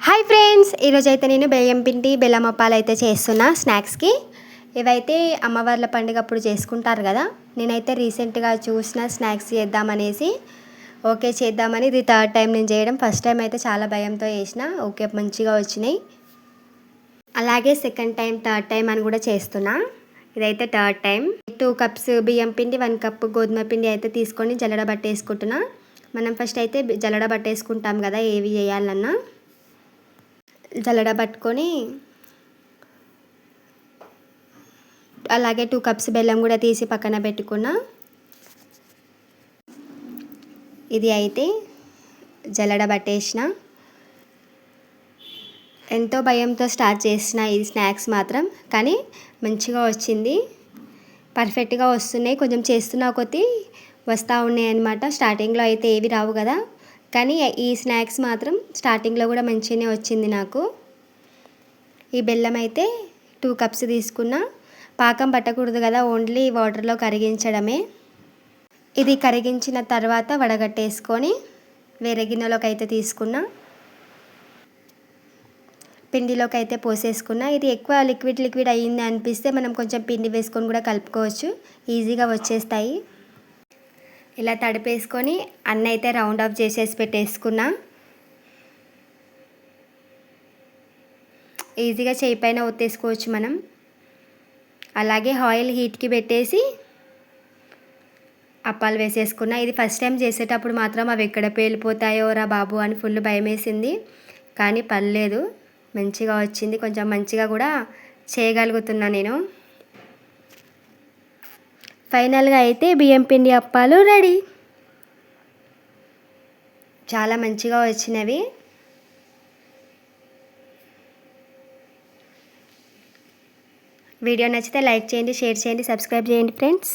Hi friends, ఈరోజు అయితే నేను బెల్లం పిండి బెల్లం అప్పాలు అయితే చేస్తున్నా స్నాక్స్కి. ఇవైతే అమ్మవార్ల పండుగ అప్పుడు చేసుకుంటారు కదా. నేనైతే రీసెంట్గా చూసిన స్నాక్స్ చేద్దామనేసి ఓకే చేద్దామని ఇది థర్డ్ టైం నేను చేయడం. ఫస్ట్ టైం అయితే చాలా భయంతో చేసిన, ఓకే మంచిగా వచ్చినాయి. అలాగే సెకండ్ టైం థర్డ్ టైం అని కూడా చేస్తున్నా. ఇదైతే థర్డ్ టైం. 2 కప్స్ బియ్యం పిండి, 1 కప్ గోధుమ పిండి అయితే తీసుకొని జల్లెడ పట్టేసుకుంటున్నా. మనం ఫస్ట్ అయితే జల్లెడ పట్టేసుకుంటాం కదా ఏవి చేయాలన్నా. జల్లెడ పట్టుకొని అలాగే 2 కప్స్ బెల్లం కూడా తీసి పక్కన పెట్టుకున్నా. ఇది అయితే జల్లెడ పట్టేసిన. ఎంతో భయంతో స్టార్ట్ చేసిన ఈ స్నాక్స్ మాత్రం, కానీ మంచిగా వచ్చింది, పర్ఫెక్ట్గా వస్తున్నాయి. కొంచెం చేస్తున్న కొద్దీ వస్తూ ఉన్నాయి అన్నమాట. స్టార్టింగ్లో అయితే ఏవి రావు కదా, కానీ ఈ స్నాక్స్ మాత్రం స్టార్టింగ్లో కూడా మంచిగానే వచ్చింది నాకు. ఈ బెల్లం అయితే 2 కప్స్ తీసుకున్నా. పాకం పట్టకూడదు కదా, ఓన్లీ వాటర్లో కరిగించడమే. ఇది కరిగించిన తర్వాత వడగట్టేసుకొని వేరే గిన్నెలోకి అయితే తీసుకున్నా. పిండిలోకి అయితే పోసేసుకున్నా. ఇది ఎక్కువ లిక్విడ్ అయ్యింది అనిపిస్తే మనం కొంచెం పిండి వేసుకొని కూడా కలుపుకోవచ్చు, ఈజీగా వచ్చేస్తాయి. ఇలా తడిపేసుకొని అన్న అయితే రౌండ్ ఆఫ్ చేసేసి పెట్టేసుకున్నా. ఈజీగా చేయి పైన ఒత్తేసుకోవచ్చు మనం. అలాగే ఆయిల్ హీట్కి పెట్టేసి అప్పాలు వేసేసుకున్నా. ఇది ఫస్ట్ టైం చేసేటప్పుడు మాత్రం అవి ఎక్కడ పేలిపోతాయో రా బాబు అని ఫుల్ భయం వేసింది, కానీ పర్లేదు మంచిగా వచ్చింది. కొంచెం మంచిగా కూడా చేయగలుగుతున్నా నేను. ఫైనల్గా అయితే బియ్యం పిండి అప్పాలు రెడీ. చాలా మంచిగా వచ్చినవి. వీడియో నచ్చితే లైక్ చేయండి, షేర్ చేయండి, సబ్స్క్రైబ్ చేయండి ఫ్రెండ్స్.